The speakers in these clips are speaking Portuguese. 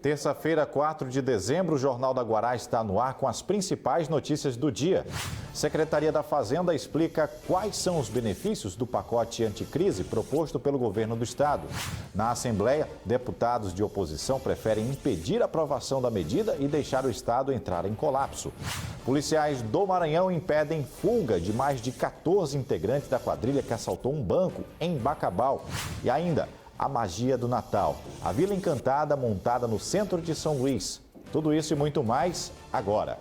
Terça-feira, 4 de dezembro, o Jornal da Guará está no ar com as principais notícias do dia. Secretaria da Fazenda explica quais são os benefícios do pacote anticrise proposto pelo governo do estado. Na Assembleia, deputados de oposição preferem impedir a aprovação da medida e deixar o estado entrar em colapso. Policiais do Maranhão impedem fuga de mais de 14 integrantes da quadrilha que assaltou um banco em Bacabal. E ainda, a magia do Natal, a Vila Encantada montada no centro de São Luís. Tudo isso e muito mais agora.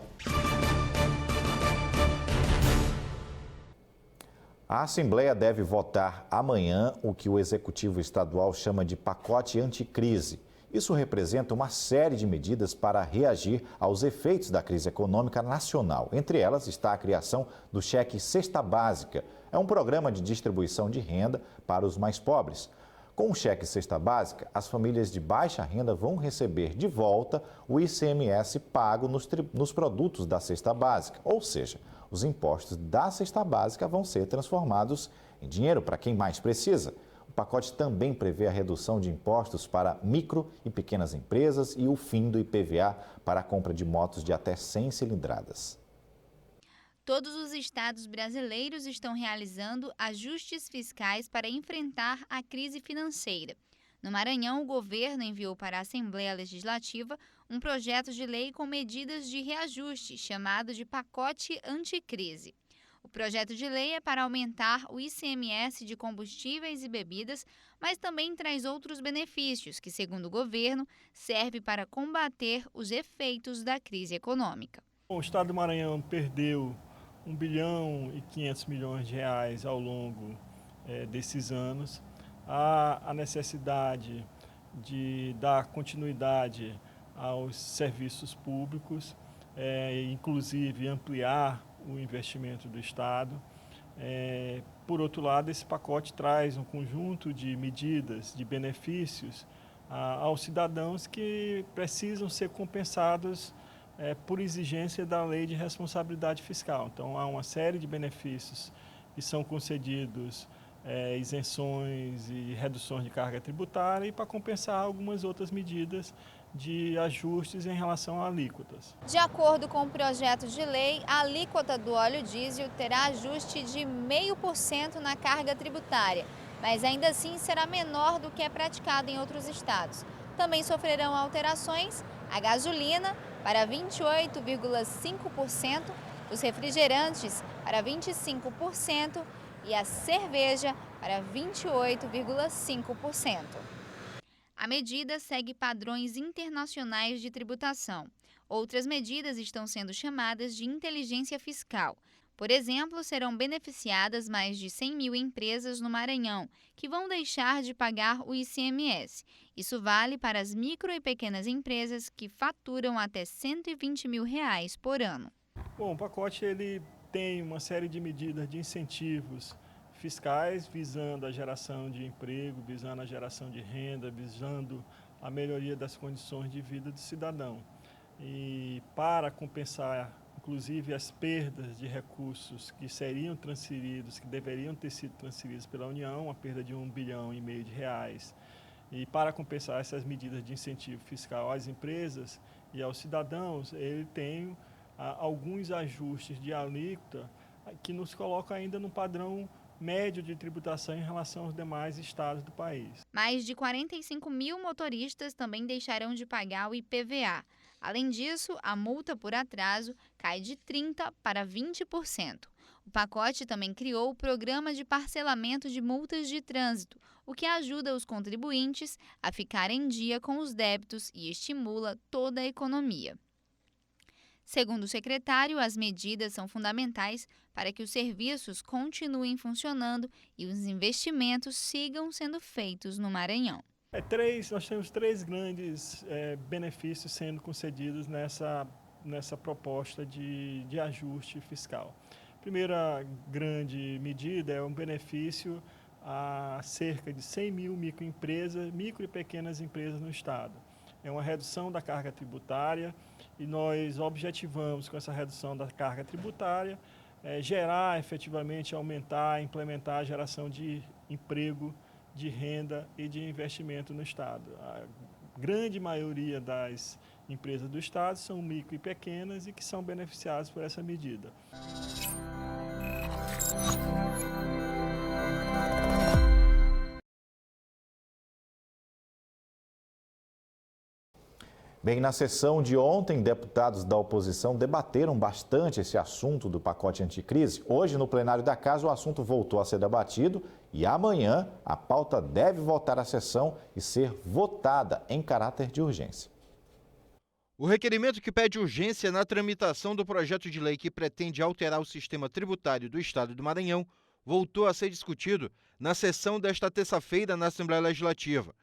A Assembleia deve votar amanhã o que o Executivo Estadual chama de pacote anticrise. Isso representa uma série de medidas para reagir aos efeitos da crise econômica nacional. Entre elas está a criação do cheque Cesta Básica. É um programa de distribuição de renda para os mais pobres. Com o cheque Cesta Básica, as famílias de baixa renda vão receber de volta o ICMS pago nos produtos da Cesta Básica. Ou seja, os impostos da Cesta Básica vão ser transformados em dinheiro para quem mais precisa. O pacote também prevê a redução de impostos para micro e pequenas empresas e o fim do IPVA para a compra de motos de até 100 cilindradas. Todos os estados brasileiros estão realizando ajustes fiscais para enfrentar a crise financeira. No Maranhão, o governo enviou para a Assembleia Legislativa um projeto de lei com medidas de reajuste, chamado de pacote anticrise. O projeto de lei é para aumentar o ICMS de combustíveis e bebidas, mas também traz outros benefícios que, segundo o governo, serve para combater os efeitos da crise econômica. O estado do Maranhão perdeu 1 bilhão e 500 milhões de reais ao longo desses anos. Há a necessidade de dar continuidade aos serviços públicos, inclusive ampliar o investimento do Estado. Por outro lado, esse pacote traz um conjunto de medidas, de benefícios aos cidadãos que precisam ser compensados por exigência da Lei de Responsabilidade Fiscal. Então, há uma série de benefícios que são concedidos, isenções e reduções de carga tributária, e para compensar algumas outras medidas de ajustes em relação a alíquotas. De acordo com o projeto de lei, a alíquota do óleo diesel terá ajuste de 0,5% na carga tributária, mas ainda assim será menor do que é praticado em outros estados. Também sofrerão alterações a gasolina para 28,5%, os refrigerantes para 25% e a cerveja para 28,5%. A medida segue padrões internacionais de tributação. Outras medidas estão sendo chamadas de inteligência fiscal. Por exemplo, serão beneficiadas mais de 100 mil empresas no Maranhão, que vão deixar de pagar o ICMS. Isso vale para as micro e pequenas empresas que faturam até R$ 120 mil por ano. Bom, o pacote ele tem uma série de medidas de incentivos fiscais visando a geração de emprego, visando a geração de renda, visando a melhoria das condições de vida do cidadão. E para compensar, inclusive, as perdas de recursos que seriam transferidos, que deveriam ter sido transferidos pela União, a perda de 1,5 bilhão de reais. E para compensar essas medidas de incentivo fiscal às empresas e aos cidadãos, ele tem alguns ajustes de alíquota que nos colocam ainda no padrão médio de tributação em relação aos demais estados do país. Mais de 45 mil motoristas também deixarão de pagar o IPVA. Além disso, a multa por atraso cai de 30% para 20%. O pacote também criou o programa de parcelamento de multas de trânsito, o que ajuda os contribuintes a ficar em dia com os débitos e estimula toda a economia. Segundo o secretário, as medidas são fundamentais para que os serviços continuem funcionando e os investimentos sigam sendo feitos no Maranhão. Nós temos três grandes benefícios sendo concedidos nessa proposta de ajuste fiscal. A primeira grande medida é um benefício a cerca de 100 mil microempresas, micro e pequenas empresas no estado. É uma redução da carga tributária e nós objetivamos com essa redução da carga tributária gerar efetivamente, aumentar, implementar a geração de emprego, de renda e de investimento no estado. grande maioria das empresas do Estado são micro e pequenas e que são beneficiadas por essa medida. Bem, na sessão de ontem, deputados da oposição debateram bastante esse assunto do pacote anticrise. Hoje, no plenário da Casa, o assunto voltou a ser debatido e amanhã a pauta deve voltar à sessão e ser votada em caráter de urgência. O requerimento que pede urgência na tramitação do projeto de lei que pretende alterar o sistema tributário do Estado do Maranhão voltou a ser discutido na sessão desta terça-feira na Assembleia Legislativa.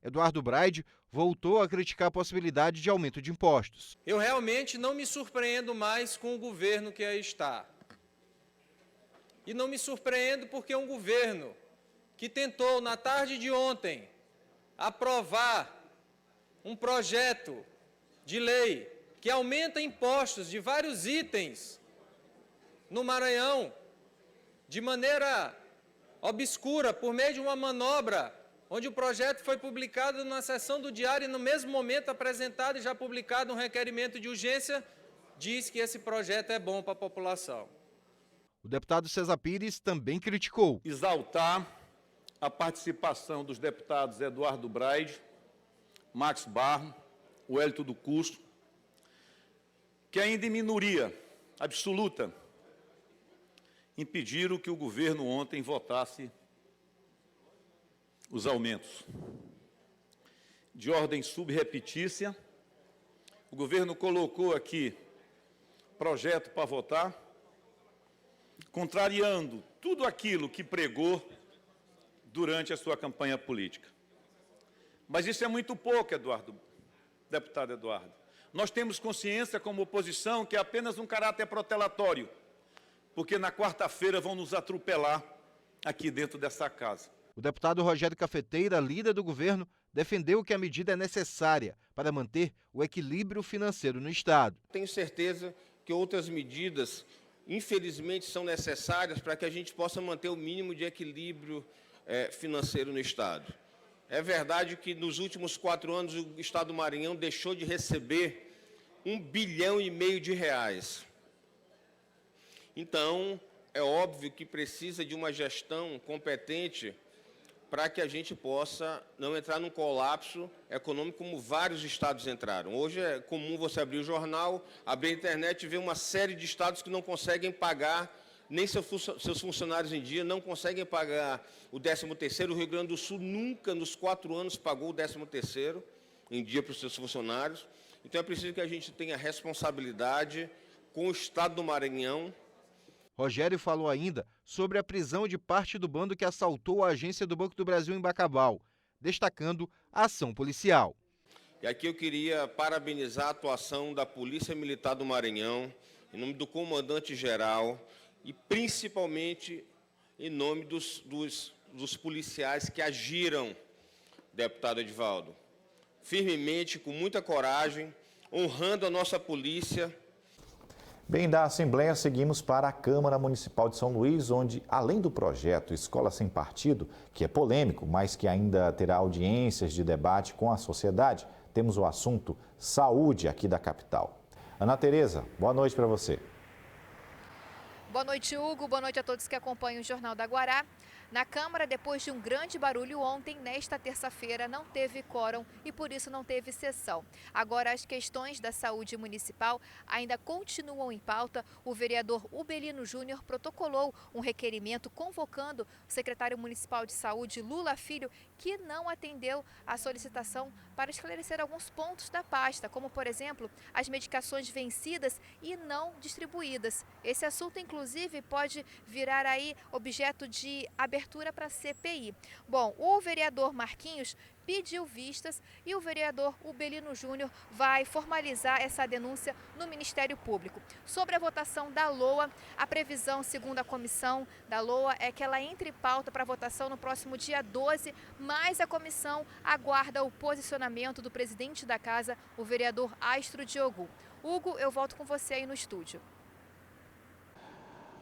Eduardo Braide voltou a criticar a possibilidade de aumento de impostos. Eu realmente não me surpreendo mais com o governo que aí está. E não me surpreendo porque é um governo que tentou, na tarde de ontem, aprovar um projeto de lei que aumenta impostos de vários itens no Maranhão, de maneira obscura, por meio de uma manobra, onde o projeto foi publicado na sessão do Diário e no mesmo momento apresentado e já publicado um requerimento de urgência, diz que esse projeto é bom para a população. O deputado César Pires também criticou. Exaltar a participação dos deputados Eduardo Braide, Max Barro, Wellington do Custo, que ainda em minoria absoluta impediram que o governo ontem votasse os aumentos. De ordem subrepetícia, o governo colocou aqui projeto para votar, contrariando tudo aquilo que pregou durante a sua campanha política. Mas isso é muito pouco, deputado Eduardo. Nós temos consciência, como oposição, que é apenas um caráter protelatório, porque na quarta-feira vão nos atropelar aqui dentro dessa casa. O deputado Rogério Cafeteira, líder do governo, defendeu que a medida é necessária para manter o equilíbrio financeiro no Estado. Tenho certeza que outras medidas, infelizmente, são necessárias para que a gente possa manter o mínimo de equilíbrio financeiro no Estado. É verdade que nos últimos 4 anos o Estado do Maranhão deixou de receber R$1,5 bilhão de reais. Então, é óbvio que precisa de uma gestão competente para que a gente possa não entrar num colapso econômico como vários estados entraram. Hoje é comum você abrir o jornal, abrir a internet e ver uma série de estados que não conseguem pagar nem seus funcionários em dia, não conseguem pagar o 13º. O Rio Grande do Sul nunca, nos 4 anos, pagou o 13º em dia para os seus funcionários. Então, é preciso que a gente tenha responsabilidade com o Estado do Maranhão. Rogério falou ainda sobre a prisão de parte do bando que assaltou a agência do Banco do Brasil em Bacabal, destacando a ação policial. E aqui eu queria parabenizar a atuação da Polícia Militar do Maranhão, em nome do comandante-geral e principalmente em nome dos policiais que agiram, deputado Edivaldo, firmemente, com muita coragem, honrando a nossa polícia. Bem, da Assembleia seguimos para a Câmara Municipal de São Luís, onde, além do projeto Escola Sem Partido, que é polêmico, mas que ainda terá audiências de debate com a sociedade, temos o assunto saúde aqui da capital. Ana Tereza, boa noite para você. Boa noite, Hugo. Boa noite a todos que acompanham o Jornal da Guará. Na Câmara, depois de um grande barulho ontem, nesta terça-feira, não teve quórum e por isso não teve sessão. Agora, as questões da saúde municipal ainda continuam em pauta. O vereador Ubelino Júnior protocolou um requerimento convocando o secretário municipal de saúde, Lula Filho, que não atendeu a solicitação para esclarecer alguns pontos da pasta, como, por exemplo, as medicações vencidas e não distribuídas. Esse assunto, inclusive, pode virar aí objeto de abertura para a CPI. Bom, o vereador Marquinhos pediu vistas e o vereador Ubelino Júnior vai formalizar essa denúncia no Ministério Público. Sobre a votação da LOA, a previsão, segundo a comissão da LOA, é que ela entre em pauta para votação no próximo dia 12, mas a comissão aguarda o posicionamento do presidente da casa, o vereador Astro Diogo. Hugo, eu volto com você aí no estúdio.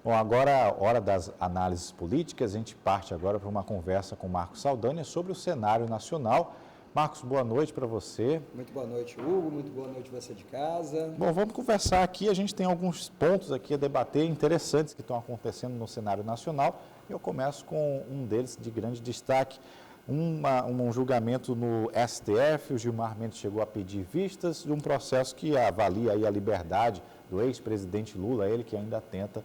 Bom, agora, hora das análises políticas, a gente parte agora para uma conversa com Marcos Saldanha sobre o cenário nacional. Marcos, boa noite para você. Muito boa noite, Hugo. Muito boa noite você de casa. Bom, vamos conversar aqui. A gente tem alguns pontos aqui a debater interessantes que estão acontecendo no cenário nacional. Eu começo com um deles de grande destaque. Um julgamento no STF, o Gilmar Mendes chegou a pedir vistas de um processo que avalia aí a liberdade do ex-presidente Lula, ele que ainda tenta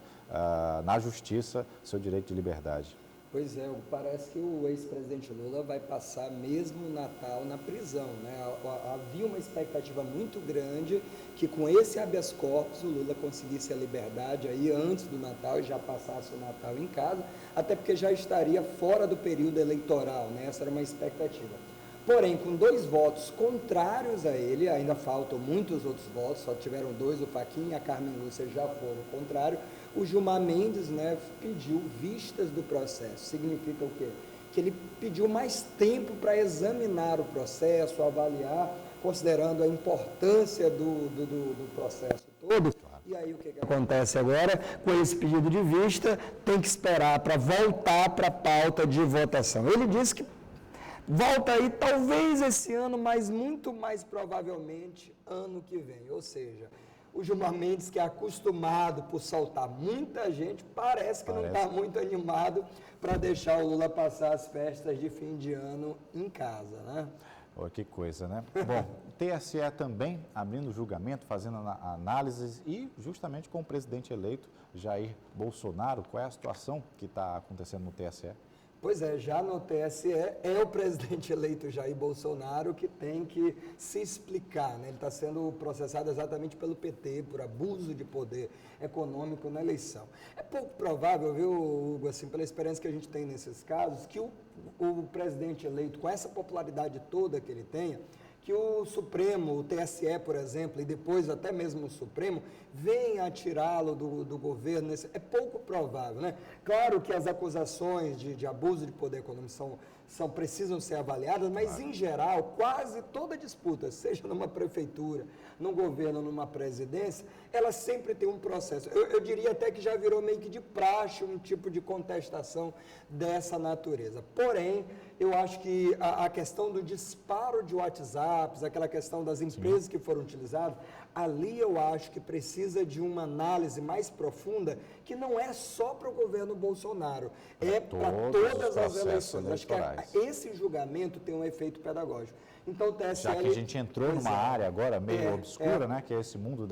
na justiça seu direito de liberdade. Pois é, parece que o ex-presidente Lula vai passar mesmo o Natal na prisão, né? Havia uma expectativa muito grande que com esse habeas corpus o Lula conseguisse a liberdade aí antes do Natal e já passasse o Natal em casa, até porque já estaria fora do período eleitoral, né? Essa era uma expectativa. Porém, com 2 votos contrários a ele, ainda faltam muitos outros votos, só tiveram 2, o Fachin e a Carmen Lúcia já foram contrários, o Gilmar Mendes, né, pediu vistas do processo. Significa o quê? Que ele pediu mais tempo para examinar o processo, avaliar, considerando a importância do processo todo. E aí o que acontece agora? Com esse pedido de vista, tem que esperar para voltar para a pauta de votação. Ele disse que volta aí talvez esse ano, mas muito mais provavelmente ano que vem. Ou seja, o Gilmar Mendes, que é acostumado por soltar muita gente, parece que não está muito animado para deixar o Lula passar as festas de fim de ano em casa, né? Oh, que coisa, né? Bom, TSE também abrindo julgamento, fazendo análises e justamente com o presidente eleito Jair Bolsonaro. Qual é a situação que está acontecendo no TSE? Pois é, já no TSE é o presidente eleito Jair Bolsonaro que tem que se explicar, né? Ele está sendo processado exatamente pelo PT por abuso de poder econômico na eleição. É pouco provável, viu, Hugo, assim, pela experiência que a gente tem nesses casos, que o presidente eleito, com essa popularidade toda que ele tenha, que o Supremo, o TSE, por exemplo, e depois até mesmo o Supremo, venha a tirá-lo do governo. É pouco provável, né? Claro que as acusações de abuso de poder econômico precisam ser avaliadas, mas, em geral, quase toda disputa, seja numa prefeitura, num governo, numa presidência, ela sempre tem um processo. Eu diria até que já virou meio que de praxe um tipo de contestação dessa natureza. Porém, eu acho que a questão do disparo de WhatsApps, aquela questão das empresas que foram utilizadas, ali eu acho que precisa de uma análise mais profunda, que não é só para o governo Bolsonaro, é para todas as eleições. Acho que esse julgamento tem um efeito pedagógico. Então, o TSE... Já que a gente entrou numa área agora meio obscura, né, que é esse mundo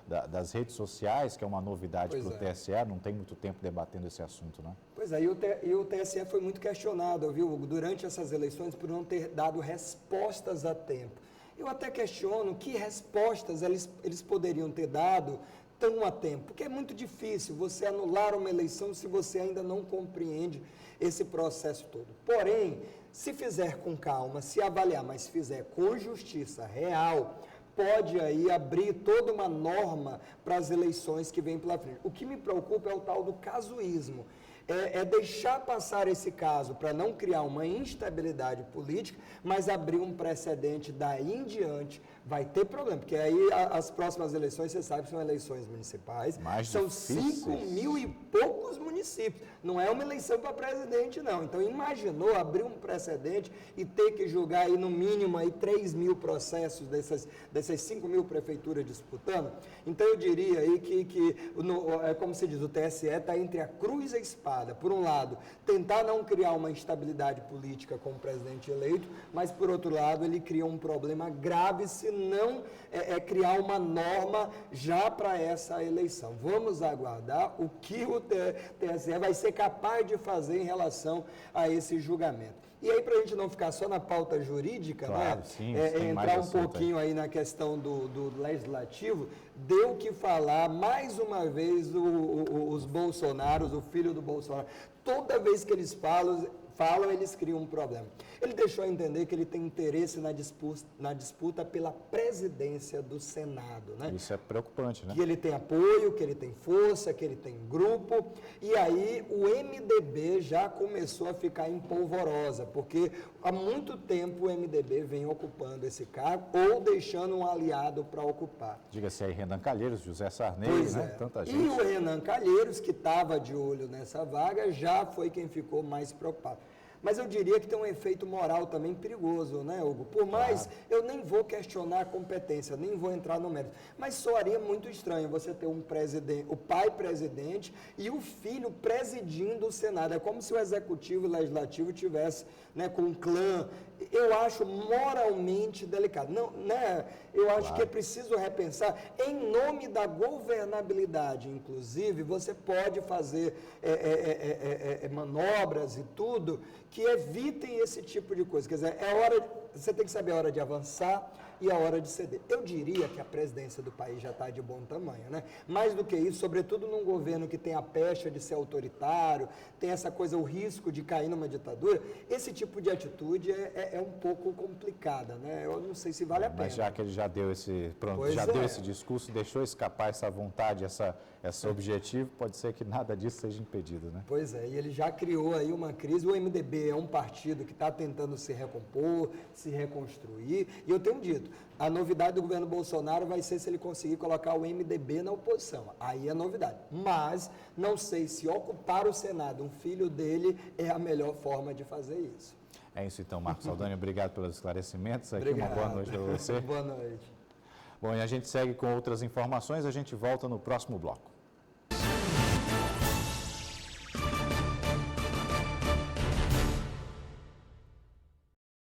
das redes sociais, que é uma novidade para o TSE, não tem muito tempo debatendo esse assunto, né? Pois é, e o TSE foi muito questionado, viu, Hugo, durante essas eleições por não ter dado respostas a tempo. Eu até questiono que respostas eles poderiam ter dado tão a tempo, porque é muito difícil você anular uma eleição se você ainda não compreende esse processo todo. Porém, se fizer com calma, se avaliar, mas se fizer com justiça real, pode aí abrir toda uma norma para as eleições que vêm pela frente. O que me preocupa é o tal do casuísmo. É deixar passar esse caso para não criar uma instabilidade política, mas abrir um precedente daí em diante. Vai ter problema, porque aí as próximas eleições, você sabe, são eleições municipais, são 5.000 e poucos municípios, não é uma eleição para presidente não, então imaginou abrir um precedente e ter que julgar aí no mínimo aí 3.000 processos dessas 5.000 prefeituras disputando? Então eu diria aí que como se diz, o TSE está entre a cruz e a espada. Por um lado, tentar não criar uma instabilidade política com o presidente eleito, mas por outro lado ele cria um problema grave se não criar uma norma já para essa eleição. Vamos aguardar o que o TSE vai ser capaz de fazer em relação a esse julgamento. E aí, para a gente não ficar só na pauta jurídica, claro, né? Sim, entrar um pouquinho aí na questão do legislativo, deu que falar mais uma vez os Bolsonaros, o filho do Bolsonaro. Toda vez que eles falam, eles criam um problema. Ele deixou a entender que ele tem interesse na disputa pela presidência do Senado, né? Isso é preocupante, né? Que ele tem apoio, que ele tem força, que ele tem grupo. E aí o MDB já começou a ficar em polvorosa, porque há muito tempo o MDB vem ocupando esse cargo ou deixando um aliado para ocupar. Diga-se aí Renan Calheiros, José Sarney, né? Tanta gente. E o Renan Calheiros, que estava de olho nessa vaga, já foi quem ficou mais preocupado. Mas eu diria que tem um efeito moral também perigoso, né, Hugo? Por mais, eu nem vou questionar a competência, nem vou entrar no mérito, mas soaria muito estranho você ter um presidente, o pai presidente e o filho presidindo o Senado. É como se o Executivo e o Legislativo tivesse, né, com um clã. Eu acho moralmente delicado. Não, né? Eu acho que é preciso repensar. Em nome da governabilidade, inclusive, você pode fazer manobras e tudo que evitem esse tipo de coisa. Quer dizer, você tem que saber a hora de avançar e a hora de ceder. Eu diria que a presidência do país já está de bom tamanho, né? Mais do que isso, sobretudo num governo que tem a pecha de ser autoritário, tem essa coisa, o risco de cair numa ditadura, esse tipo de atitude é um pouco complicada, né? Eu não sei se vale a pena. Mas já que ele já deu esse, deu esse discurso, deixou escapar essa vontade, esse objetivo, pode ser que nada disso seja impedido, né? Pois é, e ele já criou aí uma crise. O MDB é um partido que está tentando se recompor, se reconstruir, e eu tenho dito, a novidade do governo Bolsonaro vai ser se ele conseguir colocar o MDB na oposição. Aí é novidade. Mas não sei se ocupar o Senado, um filho dele, é a melhor forma de fazer isso. É isso então, Marcos Saldanha. Obrigado pelos esclarecimentos. Aqui, Obrigado. uma boa noite para você. Boa noite. Bom, e a gente segue com outras informações. A gente volta no próximo bloco.